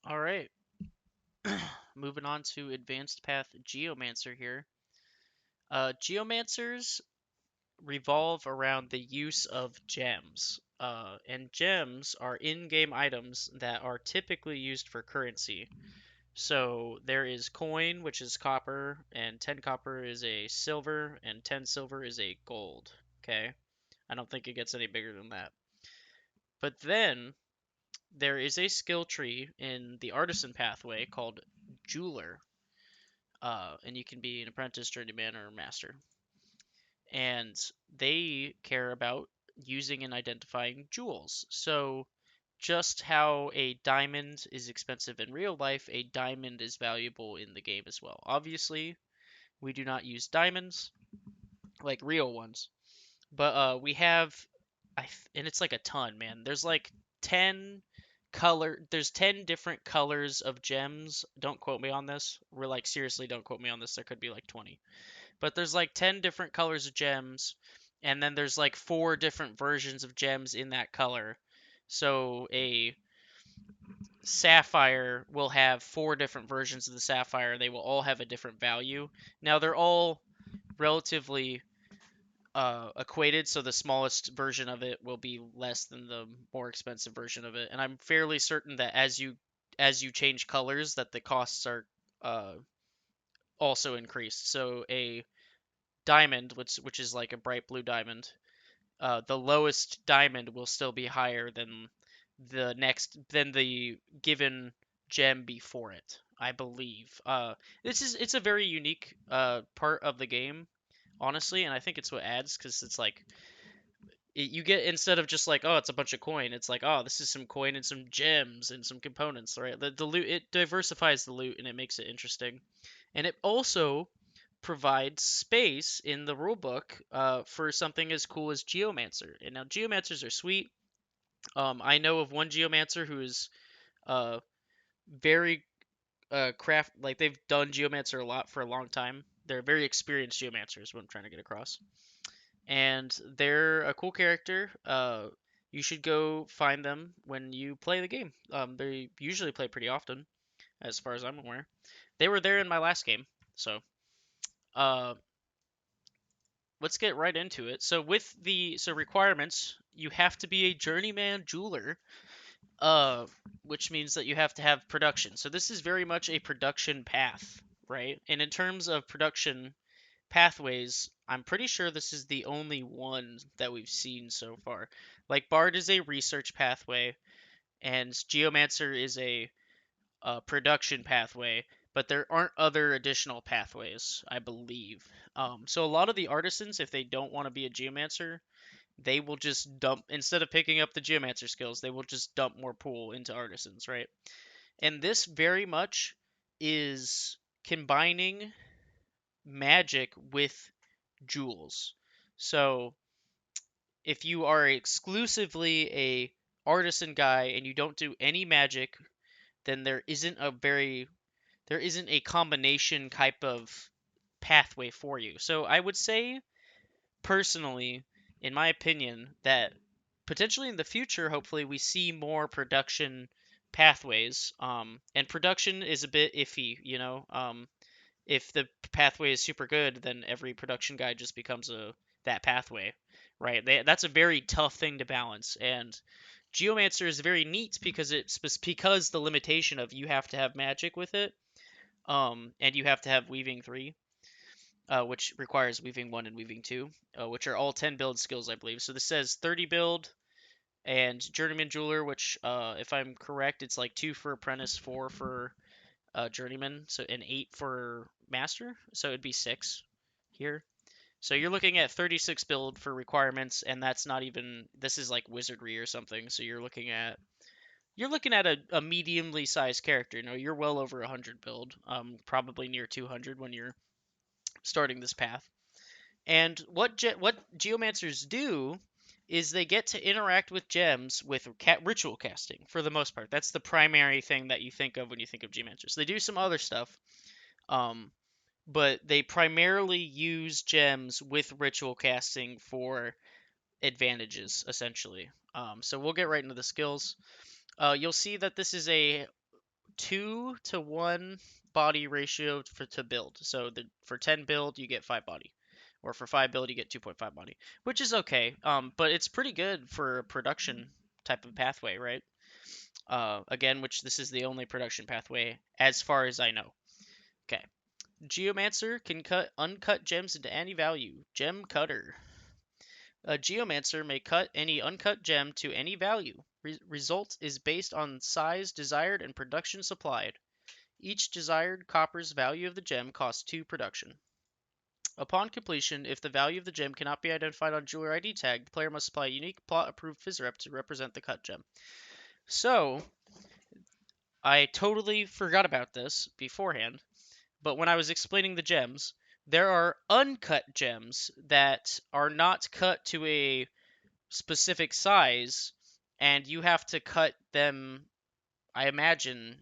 All right, moving on to Advanced Path Geomancer here. Geomancers revolve around the use of gems. And gems are in-game items that are typically used for currency. So there is coin, which is copper, and 10 copper is a silver, and 10 silver is a gold. Okay? I don't think it gets any bigger than that. But then there is a skill tree in the artisan pathway called jeweler. And you can be an apprentice, journeyman, or master. And they care about using and identifying jewels. So just how a diamond is expensive in real life, a diamond is valuable in the game as well. Obviously, we do not use diamonds like real ones, but we have, and it's like a ton, man. There's like 10 different colors of gems. Don't quote me on this. We're like, seriously, don't quote me on this. There could be like 20. But there's like 10 different colors of gems, and then there's like 4 different versions of gems in that color. So a sapphire will have 4 different versions of the sapphire. They will all have a different value. Now they're all relatively equated, so the smallest version of it will be less than the more expensive version of it. And I'm fairly certain that as you change colors, that the costs are uh, also increased. So a diamond, which is like a bright blue diamond, the lowest diamond will still be higher than the given gem before it, I believe. It's a very unique part of the game, honestly, and I think it's what adds because it's like you get, instead of just like, oh, it's a bunch of coin, it's like, oh, this is some coin and some gems and some components, right? The loot, it diversifies the loot and it makes it interesting, and it also provides space in the rulebook for something as cool as Geomancer. And now Geomancers are sweet. I know of one Geomancer who is uh, very craft, like they've done Geomancer a lot for a long time. They're very experienced Geomancers, what I'm trying to get across. And they're a cool character. You should go find them when you play the game. They usually play pretty often, as far as I'm aware. They were there in my last game, so uh, let's get right into it. So with the requirements, you have to be a journeyman jeweler, uh, which means that you have to have production. So this is very much a production path, right? And in terms of production pathways, I'm pretty sure this is the only one that we've seen so far. Like Bard is a research pathway, and Geomancer is a production pathway, but there aren't other additional pathways, I believe. So a lot of the artisans, if they don't want to be a geomancer, they will just dump, instead of picking up the geomancer skills, they will just dump more pool into artisans, right? And this very much is combining magic with jewels. So if you are exclusively a artisan guy and you don't do any magic, then there isn't a combination type of pathway for you. So I would say, personally, in my opinion, that potentially in the future, hopefully, we see more production pathways. And production is a bit iffy, you know. If the pathway is super good, then every production guide just becomes that pathway, right? That's a very tough thing to balance. And Geomancer is very neat because because the limitation of you have to have magic with it, and you have to have Weaving 3, which requires Weaving 1 and Weaving 2, which are all 10 build skills, I believe. So this says 30 build, and Journeyman Jeweler, which, if I'm correct, it's like 2 for Apprentice, 4 for Journeyman, so and 8 for Master, so it'd be 6 here. So you're looking at 36 build for requirements, and that's not even, this is like Wizardry or something, so you're looking at a mediumly sized character. You know, you're well over 100 build, probably near 200 when you're starting this path. And what geomancers do is they get to interact with gems with ritual casting for the most part. That's the primary thing that you think of when you think of geomancers. They do some other stuff, um, but they primarily use gems with ritual casting for advantages, essentially. So we'll get right into the skills. You'll see that this is a 2 to 1 body ratio to build. So for 10 build, you get 5 body. Or for 5 build, you get 2.5 body, which is okay. But it's pretty good for a production type of pathway, right? Again, which this is the only production pathway as far as I know. Okay. Geomancer can cut uncut gems into any value. Gem cutter. A geomancer may cut any uncut gem to any value. Result is based on size desired and production supplied. Each desired copper's value of the gem costs 2 production. Upon completion, if the value of the gem cannot be identified on jeweler ID tag, the player must supply a unique plot-approved Fizzrep to represent the cut gem. So, I totally forgot about this beforehand, but when I was explaining the gems, there are uncut gems that are not cut to a specific size, and you have to cut them. I imagine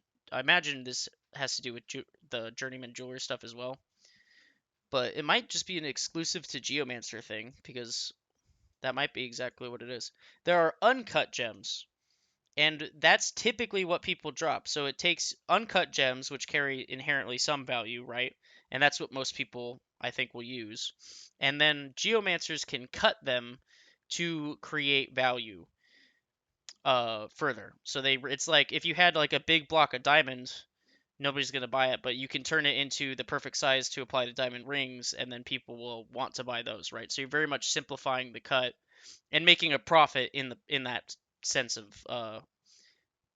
this has to do with the journeyman jeweler stuff as well, but it might just be an exclusive to Geomancer thing because that might be exactly what it is. There are uncut gems, and that's typically what people drop. So it takes uncut gems, which carry inherently some value, right? And that's what most people, I think, will use. And then geomancers can cut them to create value further. So it's like if you had like a big block of diamond, nobody's going to buy it, but you can turn it into the perfect size to apply to diamond rings, and then people will want to buy those, right? So you're very much simplifying the cut and making a profit in that sense of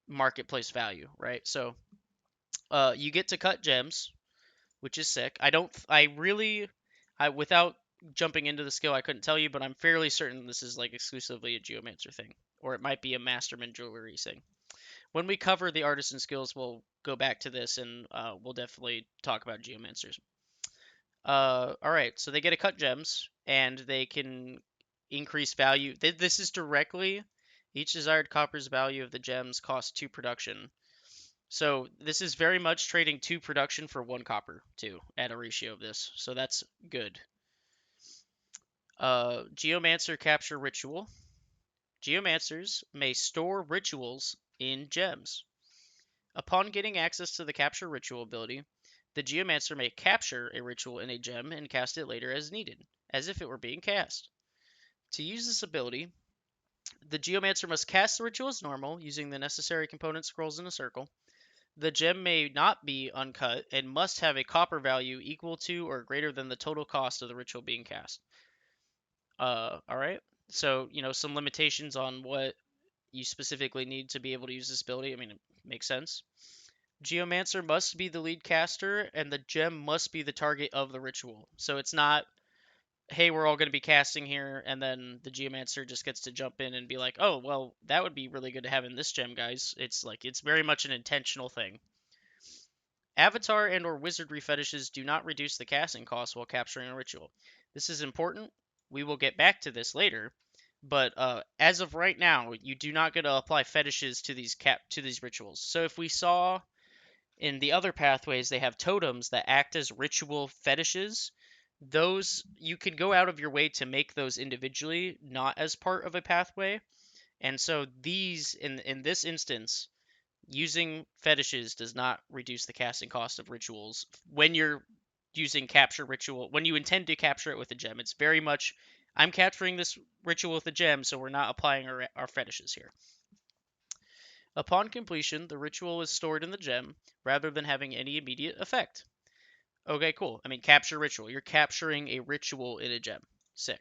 marketplace value, right? So you get to cut gems, which is sick. Without jumping into the skill, I couldn't tell you, but I'm fairly certain this is like exclusively a Geomancer thing, or it might be a Masterman jewelry thing. When we cover the artisan skills, we'll go back to this and we'll definitely talk about Geomancers. All right, so they get to cut gems and they can increase value. This is directly each desired copper's value of the gems costs 2 production. So this is very much trading 2 production for 1 copper too at a ratio of this. So that's good. Geomancer capture ritual. Geomancers may store rituals in gems. Upon getting access to the capture ritual ability, the Geomancer may capture a ritual in a gem and cast it later as needed, as if it were being cast. To use this ability, the Geomancer must cast the ritual as normal, using the necessary component scrolls in a circle. The gem may not be uncut and must have a copper value equal to or greater than the total cost of the ritual being cast. Alright. So, some limitations on what you specifically need to be able to use this ability. I mean, it makes sense. Geomancer must be the lead caster, and the gem must be the target of the ritual. So it's not, hey, we're all going to be casting here, and then the Geomancer just gets to jump in and be like, oh, well, that would be really good to have in this gem, guys. It's very much an intentional thing. Avatar and or wizardry fetishes do not reduce the casting cost while capturing a ritual. This is important. We will get back to this later, but as of right now, you do not get to apply fetishes to these rituals. So if we saw in the other pathways they have totems that act as ritual fetishes, those you can go out of your way to make those individually, not as part of a pathway. And so these in this instance, using fetishes does not reduce the casting cost of rituals when you're using capture ritual, when you intend to capture it with a gem. It's very much, I'm capturing this ritual with a gem, so we're not applying our fetishes here. Upon completion, the ritual is stored in the gem rather than having any immediate effect. Okay, cool. I mean, capture ritual. You're capturing a ritual in a gem. Sick.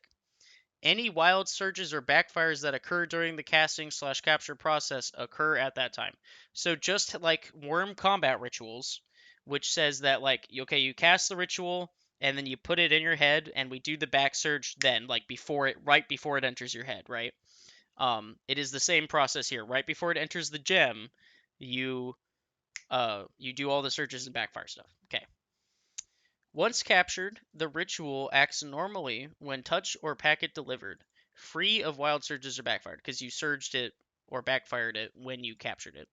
Any wild surges or backfires that occur during the casting/capture process occur at that time. So just like worm combat rituals, which says that like, okay, you cast the ritual and then you put it in your head and we do the back surge then, like right before it enters your head, right? It is the same process here. Right before it enters the gem, you do all the surges and backfire stuff. Okay. Once captured, the ritual acts normally when touch or packet delivered, free of wild surges or backfired, because you surged it or backfired it when you captured it.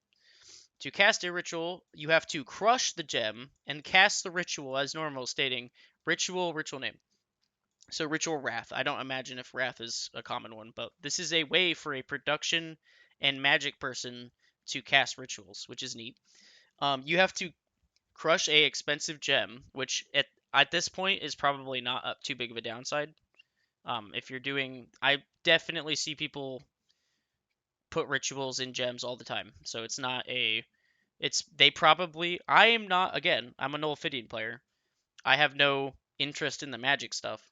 To cast a ritual, you have to crush the gem and cast the ritual as normal, stating ritual name. So ritual wrath. I don't imagine if wrath is a common one, but this is a way for a production and magic person to cast rituals, which is neat. You have to crush a expensive gem, which at this point is probably not up too big of a downside. If you're doing, I definitely see people put rituals in gems all the time, so it's not a, it's they probably. I am not, again. I'm a Nullifidian player. I have no interest in the magic stuff.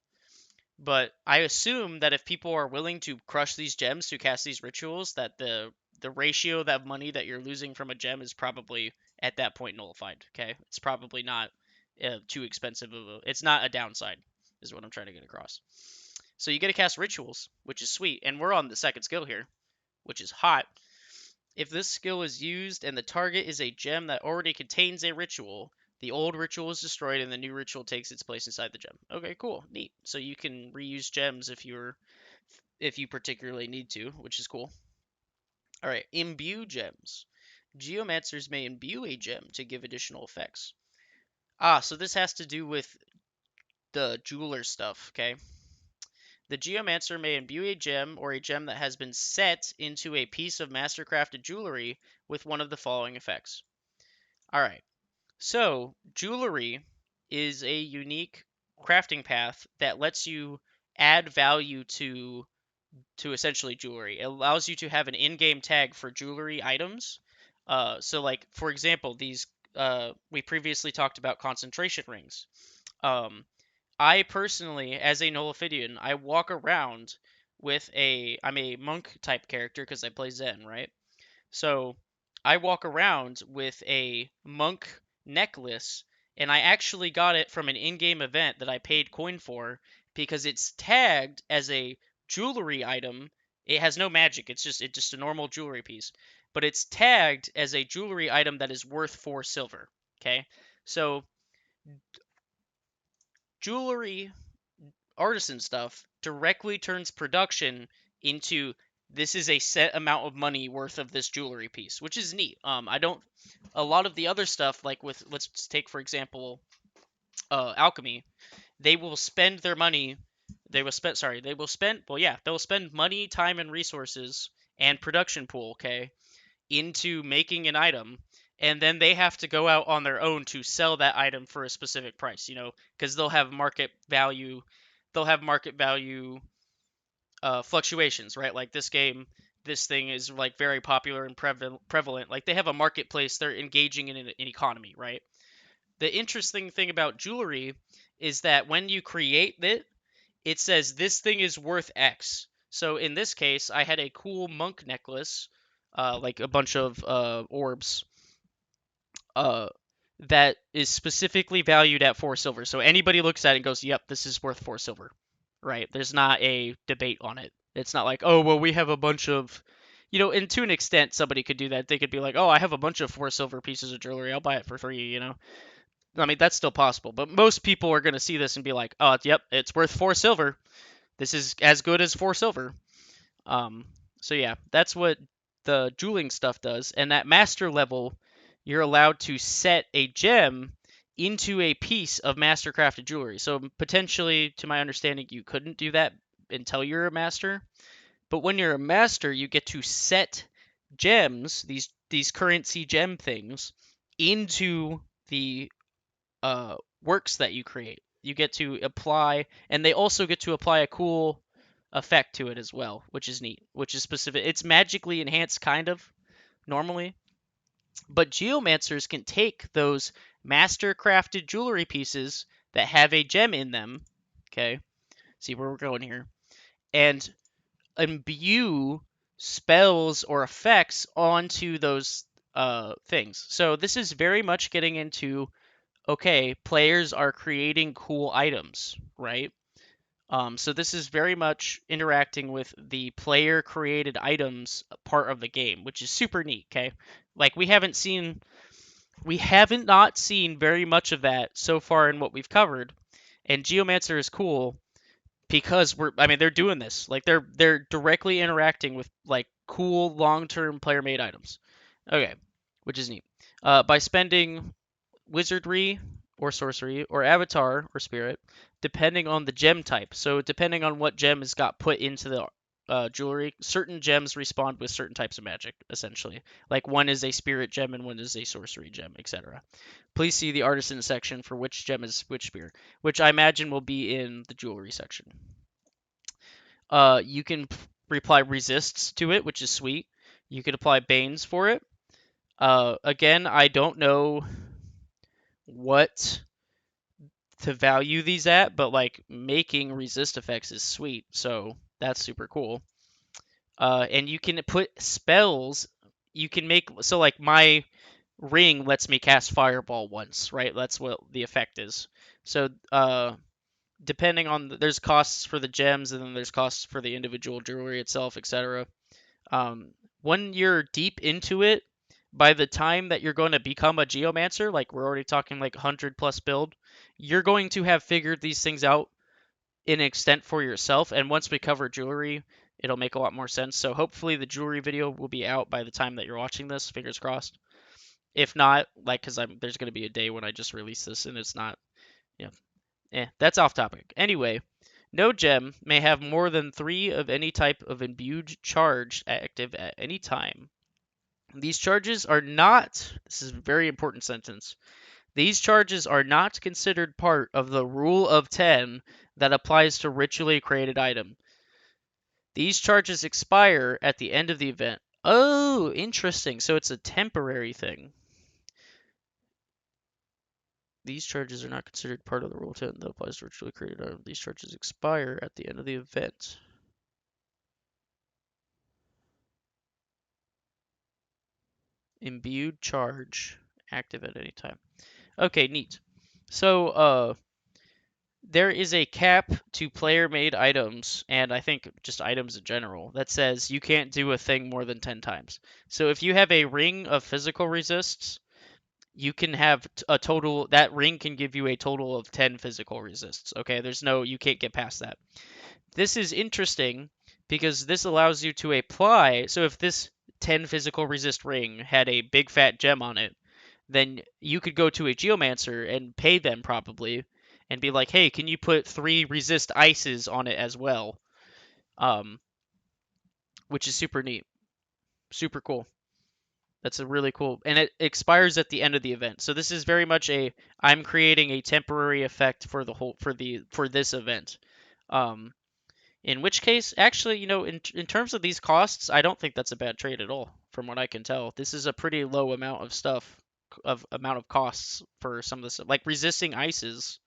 But I assume that if people are willing to crush these gems to cast these rituals, that the ratio of money that you're losing from a gem is probably at that point nullified. Okay, it's probably not too expensive of a. It's not a downside, is what I'm trying to get across. So you get to cast rituals, which is sweet, and we're on the second skill here, which is hot. If this skill is used and the target is a gem that already contains a ritual, the old ritual is destroyed and the new ritual takes its place inside the gem. Okay, cool, neat. So you can reuse gems if you particularly need to, which is cool. All right, imbue gems. Geomancers may imbue a gem to give additional effects. So this has to do with the jeweler stuff, okay? The Geomancer may imbue a gem or a gem that has been set into a piece of mastercrafted jewelry with one of the following effects. All right. So, jewelry is a unique crafting path that lets you add value to essentially jewelry. It allows you to have an in-game tag for jewelry items. So, like for example, these we previously talked about concentration rings. Um, I personally, as a Nullifidian, I walk around with I'm a monk type character because I play Zen, right? So I walk around with a monk necklace, and I actually got it from an in-game event that I paid coin for because it's tagged as a jewelry item. It has no magic. It's just a normal jewelry piece, but it's tagged as a jewelry item that is worth 4 silver. Okay, so jewelry artisan stuff directly turns production into this is a set amount of money worth of this jewelry piece, which is neat. I don't a lot of the other stuff like with let's take for example alchemy, they will spend their money they will spend well yeah, they'll spend money, time and resources and production pool, okay, into making an item, and then they have to go out on their own to sell that item for a specific price, because they'll have market value fluctuations, right? Like this game, this thing is like very popular and prevalent. Like they have a marketplace, they're engaging in an economy, right? The interesting thing about jewelry is that when you create it, it says this thing is worth X. So in this case, I had a cool monk necklace, like a bunch of orbs, uh, that is specifically valued at 4 silver. So anybody looks at it and goes, "Yep, this is worth 4 silver." Right? There's not a debate on it. It's not like, "Oh, well, we have a bunch of," and to an extent, somebody could do that. They could be like, "Oh, I have a bunch of 4 silver pieces of jewelry. I'll buy it for free." I mean, that's still possible, but most people are going to see this and be like, "Oh, yep, it's worth 4 silver. This is as good as 4 silver." Um, so yeah, that's what the jeweling stuff does. And at master level, you're allowed to set a gem into a piece of mastercrafted jewelry. So potentially, to my understanding, you couldn't do that until you're a master. But when you're a master, you get to set gems, these currency gem things, into the works that you create. You get to apply, and they also get to apply a cool effect to it as well, which is neat, which is specific. It's magically enhanced, kind of, normally. But geomancers can take those master crafted jewelry pieces that have a gem in them, okay, see where we're going here, and imbue spells or effects onto those things. So this is very much getting into, okay, players are creating cool items, right? So this is very much interacting with the player created items part of the game, which is super neat, okay? Like we haven't not seen very much of that so far in what we've covered. And Geomancer is cool because they're doing this. Like they're directly interacting with like cool long-term player-made items. Okay, which is neat. By spending wizardry or sorcery or avatar or spirit, depending on the gem type. So depending on what gem has got put into jewelry. Certain gems respond with certain types of magic, essentially. Like one is a spirit gem and one is a sorcery gem, etc. Please see the artisan section for which gem is which spirit, which I imagine will be in the jewelry section. You can apply resists to it, which is sweet. You can apply banes for it. Again, I don't know what to value these at, but like making resist effects is sweet, so that's super cool. And you can put spells. You can make so like my ring lets me cast fireball once, right? That's what the effect is. So depending on there's costs for the gems and then there's costs for the individual jewelry itself, etc. When you're deep into it, by the time that you're going to become a geomancer, like we're already talking like 100 plus build, you're going to have figured these things out in extent for yourself. And once we cover jewelry, it'll make a lot more sense. So hopefully the jewelry video will be out by the time that you're watching this. Fingers crossed. If not, like, because there's going to be a day when I just release this and it's not, that's off topic. Anyway, no gem may have more than 3 of any type of imbued charge active at any time. These charges are not, this is a very important sentence, these charges are not considered part of the rule of 10 that applies to ritually created item. These charges expire at the end of the event. Oh, interesting. So it's a temporary thing. These charges are not considered part of the rule 10 that applies to ritually created item. These charges expire at the end of the event. Imbued charge active at any time. Okay, neat. So, there is a cap to player-made items, and I think just items in general, that says you can't do a thing more than 10 times. So if you have a ring of physical resists, you can have a total, that ring can give you a total of 10 physical resists. Okay, you can't get past that. This is interesting because this allows you to apply, so if this 10 physical resist ring had a big fat gem on it, then you could go to a geomancer and pay them probably and be like, hey, can you put 3 resist ices on it as well? Which is super neat. Super cool. That's a really cool, and it expires at the end of the event. So this is very much I'm creating a temporary effect for this event. In which case, actually, in terms of these costs, I don't think that's a bad trade at all, from what I can tell. This is a pretty low amount of stuff, amount of costs for some of this, like resisting ices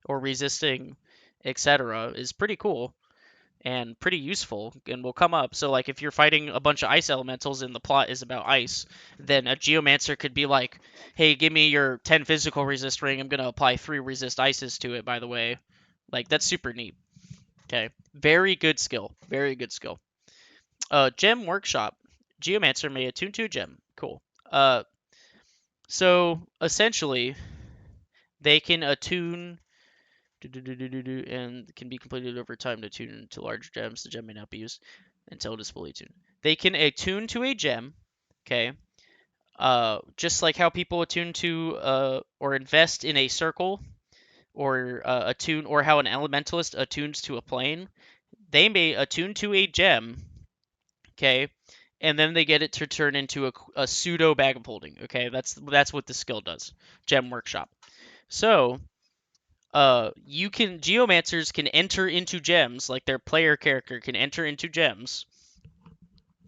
or resisting etc. is pretty cool and pretty useful and will come up. So like if you're fighting a bunch of ice elementals and the plot is about ice, then a geomancer could be like, hey, give me your 10 physical resist ring. I'm going to apply 3 resist ices to it, by the way. Like that's super neat. Okay. Very good skill. Very good skill. Gem workshop. Geomancer may attune to a gem. Cool. So essentially they can attune and can be completed over time to tune to large gems. The gem may not be used until it is fully tuned. They can attune to a gem, okay? Just like how people attune to or invest in a circle, or attune, or how an elementalist attunes to a plane. They may attune to a gem, okay, and then they get it to turn into a pseudo bag of holding. Okay, that's what the skill does. Gem workshop. So geomancers can enter into gems, like their player character can enter into gems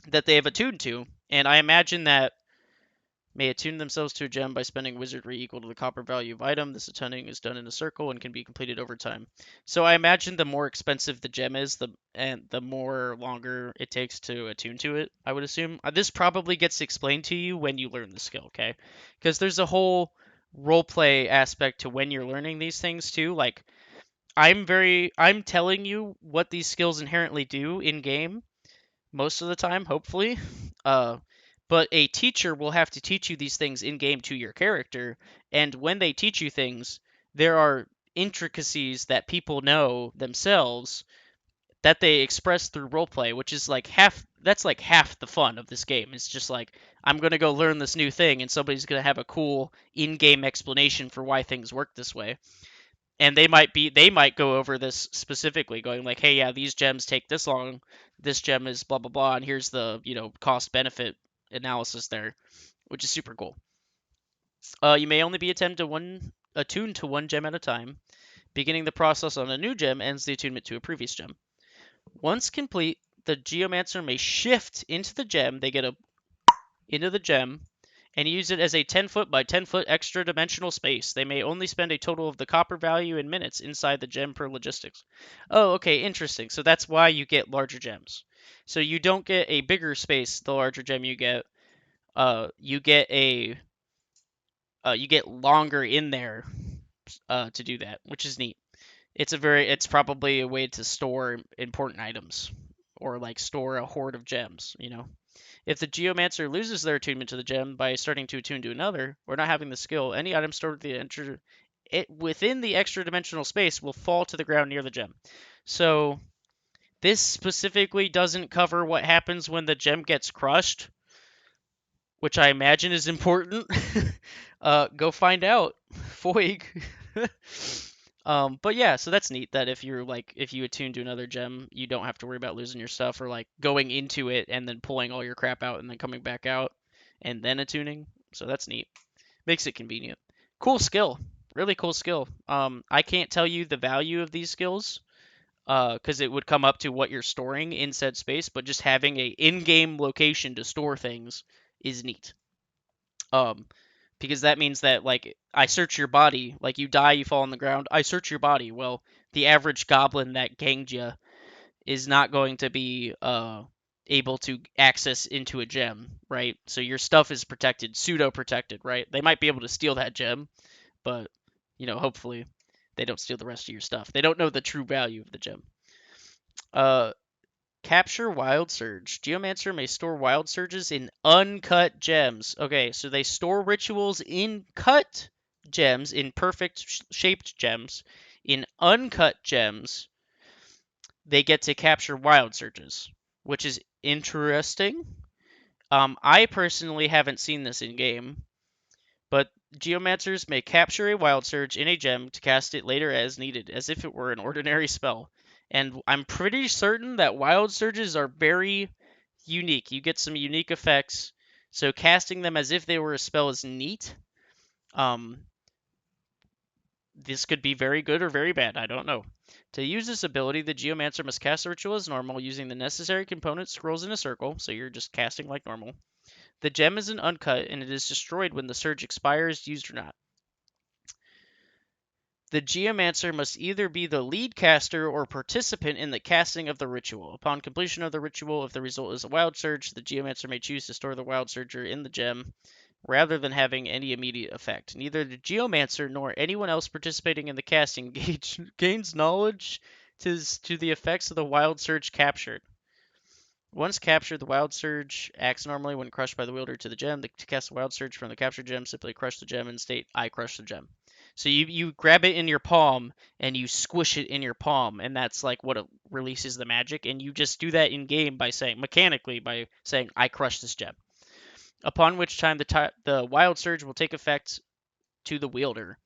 that they have attuned to, and I imagine that may attune themselves to a gem by spending wizardry equal to the copper value of item. This attuning is done in a circle and can be completed over time. So I imagine the more expensive the gem is, the more longer it takes to attune to it, I would assume. This probably gets explained to you when you learn the skill, okay? Because there's a whole roleplay aspect to when you're learning these things too. Like I'm telling you what these skills inherently do in game most of the time, hopefully. But a teacher will have to teach you these things in game to your character, and when they teach you things, there are intricacies that people know themselves that they express through roleplay, which is like that's like half the fun of this game. It's just like I'm going to go learn this new thing and somebody's going to have a cool in-game explanation for why things work this way. And they might go over this specifically, going like, hey, yeah, these gems take this long, this gem is blah blah blah, and here's the cost benefit analysis there, which is super cool. You may only be attuned to one gem at a time. Beginning the process on a new gem ends the attunement to a previous gem. Once complete, the Geomancer may shift into the gem. They get into the gem and use it as a 10-foot by 10-foot extra dimensional space. They may only spend a total of the copper value in minutes inside the gem per logistics. Oh, okay, interesting. So that's why you get larger gems. So you don't get a bigger space the larger gem you get. You get longer in there to do that, which is neat. It's probably a way to store important items or like store a hoard of gems. If the Geomancer loses their attunement to the gem by starting to attune to another, or not having the skill, any item stored within the extra dimensional space will fall to the ground near the gem. So this specifically doesn't cover what happens when the gem gets crushed, which I imagine is important. Go find out, Foig. But yeah, so that's neat that if you attune to another gem, you don't have to worry about losing your stuff or like going into it and then pulling all your crap out and then coming back out and then attuning. So that's neat. Makes it convenient. Cool skill. Really cool skill. I can't tell you the value of these skills, because it would come up to what you're storing in said space, but just having a in-game location to store things is neat. Um, because that means that like I search your body, like you die, you fall on the ground, I search your body. Well, the average goblin that ganged you is not going to be able to access into a gem, right? So your stuff is protected, pseudo protected, right? They might be able to steal that gem, but hopefully they don't steal the rest of your stuff. They don't know the true value of the gem. Uh, Capture Wild Surge. Geomancer may store Wild Surges in uncut gems. Okay, so they store rituals in cut gems, in perfect shaped gems. In uncut gems, they get to capture Wild Surges, which is interesting. I personally haven't seen this in game, but Geomancers may capture a Wild Surge in a gem to cast it later as needed, as if it were an ordinary spell. And I'm pretty certain that Wild Surges are very unique. You get some unique effects, so casting them as if they were a spell is neat. This could be very good or very bad, I don't know. To use this ability, the Geomancer must cast the ritual as normal using the necessary component scrolls in a circle, so you're just casting like normal. The gem is an uncut, and it is destroyed when the surge expires, used or not. The Geomancer must either be the lead caster or participant in the casting of the ritual. Upon completion of the ritual, if the result is a Wild Surge, the Geomancer may choose to store the Wild Surger in the gem, rather than having any immediate effect. Neither the Geomancer nor anyone else participating in the casting gains knowledge to the effects of the Wild Surge captured. Once captured, the Wild Surge acts normally when crushed by the wielder to the gem. To cast the Wild Surge from the captured gem, simply crush the gem and state, I crush the gem. So you grab it in your palm and you squish it in your palm, and that's like what releases the magic. And you just do that in game by saying, mechanically, by saying, I crush this gem. Upon which time the Wild Surge will take effect to the wielder.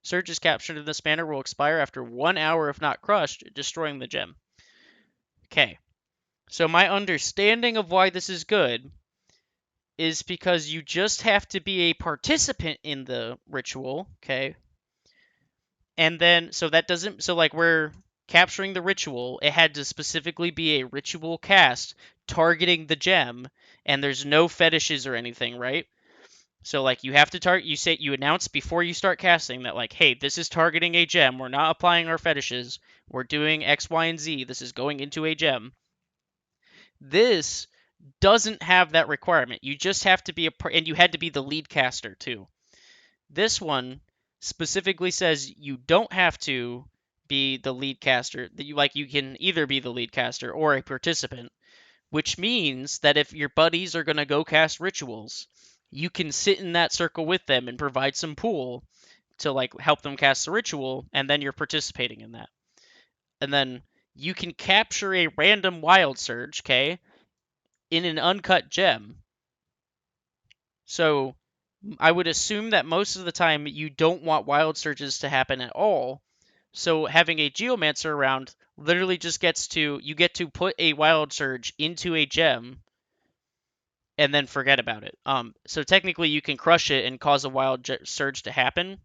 Surges captured in this manner will expire after 1 hour if not crushed, destroying the gem. Okay. So my understanding of why this is good is because you just have to be a participant in the ritual, okay? And then, so like we're capturing the ritual, it had to specifically be a ritual cast targeting the gem, and there's no fetishes or anything, right? So like you have to you announce before you start casting that like, hey, this is targeting a gem. We're not applying our fetishes. We're doing X, Y, and Z. This is going into a gem. This doesn't have that requirement. You just have to be and you had to be the lead caster too. This one specifically says you don't have to be the lead caster. That you can either be the lead caster or a participant, which means that if your buddies are going to go cast rituals, you can sit in that circle with them and provide some pool to like help them cast the ritual, and then you're participating in that. And then you can capture a random Wild Surge, okay, in an uncut gem. So I would assume that most of the time you don't want Wild Surges to happen at all, So having a Geomancer around literally just you get to put a Wild Surge into a gem and then forget about it. So technically you can crush it and cause a surge to happen,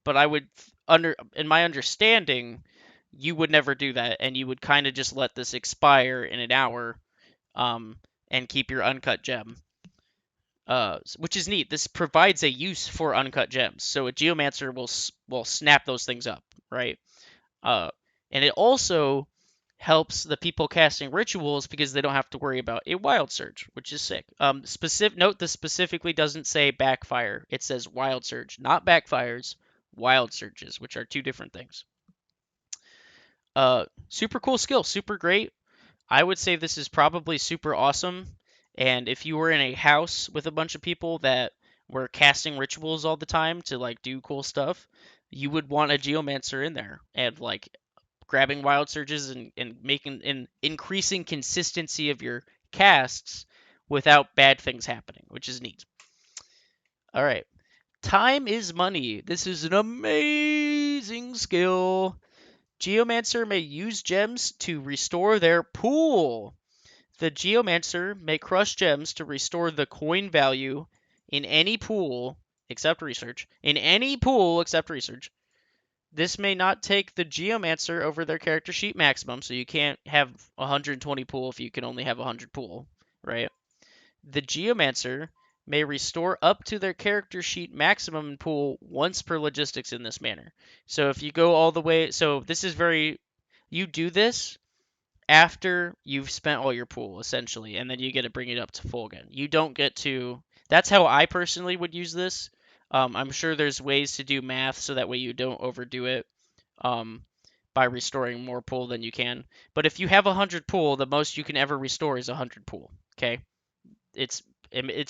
but I would in my understanding, you would never do that, and you would kind of just let this expire in an hour, um, and keep your uncut gem. Which is neat. This provides a use for uncut gems, so a Geomancer will snap those things up, right? Uh, and it also helps the people casting rituals because they don't have to worry about a wild surge, which is sick. Specific note: this specifically doesn't say backfire; it says wild surge, not backfires, wild surges, which are two different things. Super cool skill, super great. I would say this is probably super awesome. And if you were in a house with a bunch of people that were casting rituals all the time to like do cool stuff, you would want a geomancer in there and like grabbing wild surges and making and increasing consistency of your casts without bad things happening, which is neat. All right. Time is money. This is an amazing skill. Geomancer may use gems to restore their pool. The Geomancer may crush gems to restore the coin value in any pool except research. In any pool except research. This may not take the Geomancer over their character sheet maximum, so you can't have 120 pool if you can only have 100 pool, right? The Geomancer may restore up to their character sheet maximum pool once per logistics in this manner. So if you go all the way, so this is very, you do this after you've spent all your pool essentially, and then you get to bring it up to full again. You don't get to. That's how I personally would use this. I'm sure there's ways to do math so that way you don't overdo it, um, by restoring more pool than you can. But if you have 100 pool, the most you can ever restore is 100 pool. Okay, it's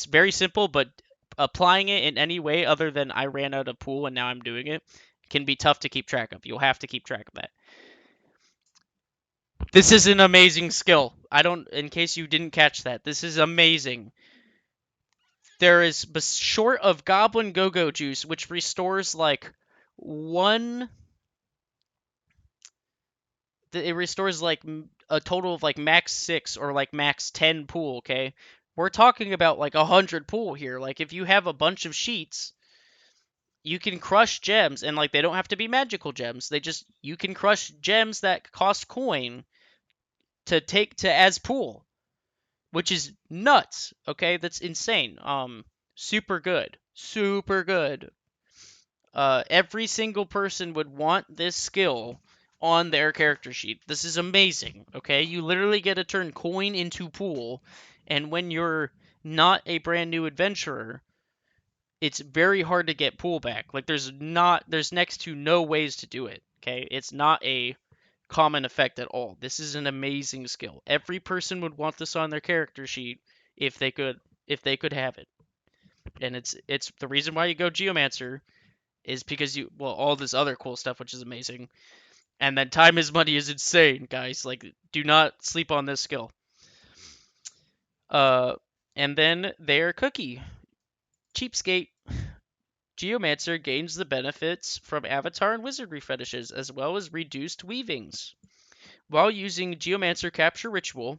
very simple, but applying it in any way other than I ran out of pool and now I'm doing it can be tough to keep track of. You'll have to keep track of that. This is an amazing skill. In case you didn't catch that, this is amazing. There is short of Goblin Go-Go Juice, which restores like one. It restores like a total of like max 6 or like max 10 pool. Okay, we're talking about like 100 pool here. Like if you have a bunch of sheets, you can crush gems, and like they don't have to be magical gems. You can crush gems that cost coin to take to as pool, which is nuts. Okay, that's insane. Super good, super good. Every single person would want this skill on their character sheet. This is amazing. Okay, you literally get to turn coin into pool, and when you're not a brand new adventurer, it's very hard to get pool back. Like there's next to no ways to do it. Okay, it's not a common effect at all. This is an amazing skill. Every person would want this on their character sheet if they could have it. And it's the reason why you go Geomancer is because all this other cool stuff which is amazing. And then time is money is insane, guys. Like do not sleep on this skill. Uh and then their cookie. Cheapskate. Geomancer gains the benefits from avatar and wizardry fetishes, as well as reduced weavings. While using Geomancer Capture Ritual,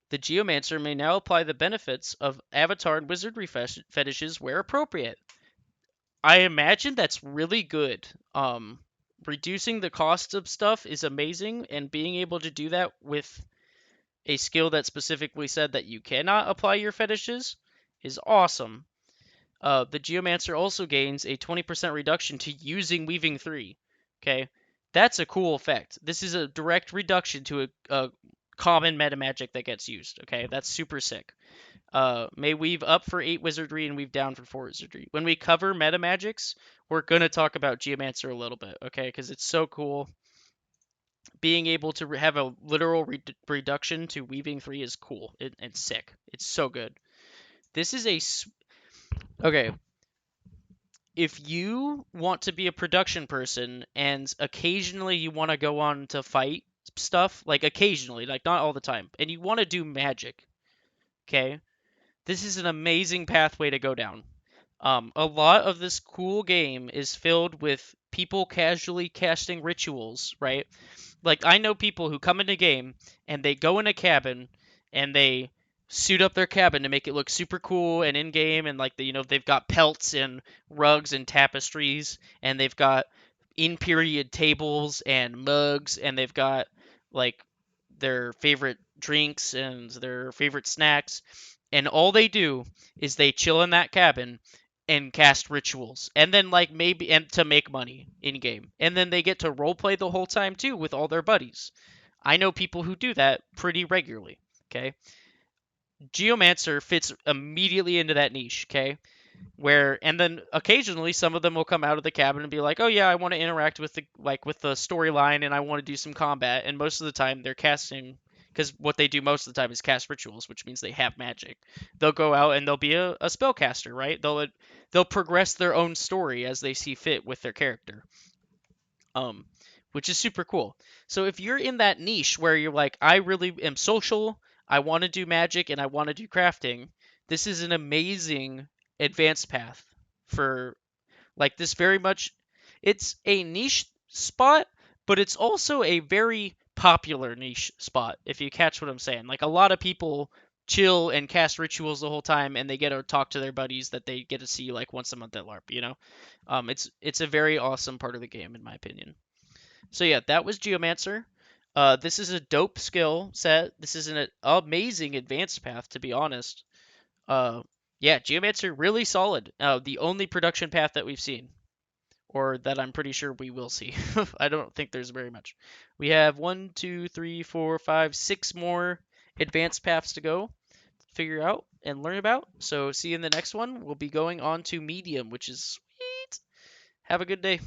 the Geomancer may now apply the benefits of avatar and wizardry fetishes where appropriate. I imagine that's really good. Reducing the cost of stuff is amazing, and being able to do that with a skill that specifically said that you cannot apply your fetishes is awesome. The Geomancer also gains a 20% reduction to using Weaving 3. Okay, that's a cool effect. This is a direct reduction to a common meta magic that gets used. Okay, that's super sick. May weave up for 8 wizardry and weave down for 4 wizardry. When we cover meta magics, we're gonna talk about Geomancer a little bit, okay? Because it's so cool. Being able to have a literal reduction to weaving 3 is cool. It's sick. It's so good. This is okay. If you want to be a production person and occasionally you want to go on to fight stuff, like occasionally, like not all the time, and you want to do magic, okay? This is an amazing pathway to go down. A lot of this cool game is filled with people casually casting rituals, right? Like I know people who come into game and they go in a cabin and they suit up their cabin to make it look super cool and in game, and like they've got pelts and rugs and tapestries, and they've got in period tables and mugs, and they've got like their favorite drinks and their favorite snacks, and all they do is they chill in that cabin and cast rituals, and then like maybe and to make money in game, and then they get to roleplay the whole time too with all their buddies. I know people who do that pretty regularly. Okay, Geomancer fits immediately into that niche. Okay, where and then occasionally some of them will come out of the cabin and be like, oh yeah, I want to interact with the storyline, and I want to do some combat, and most of the time they're casting, because what they do most of the time is cast rituals, which means they have magic. They'll go out and they'll be a spellcaster, right? They'll progress their own story as they see fit with their character, um which is super cool. So if you're in that niche where you're like, I really am social, I want to do magic and I want to do crafting, this is an amazing advanced path for like this. Very much, it's a niche spot, but it's also a very popular niche spot, if you catch what I'm saying. Like a lot of people chill and cast rituals the whole time, and they get to talk to their buddies that they get to see like once a month at LARP, you know? It's a very awesome part of the game in my opinion. So yeah, that was Geomancer. This is a dope skill set. This is an amazing advanced path, to be honest. Uh, yeah, Geomancer really solid. The only production path that we've seen, or that I'm pretty sure we will see. I don't think there's very much. We have 1, 2, 3, 4, 5, 6 more advanced paths to go, figure out and learn about. So see you in the next one. We'll be going on to medium, which is sweet. Have a good day.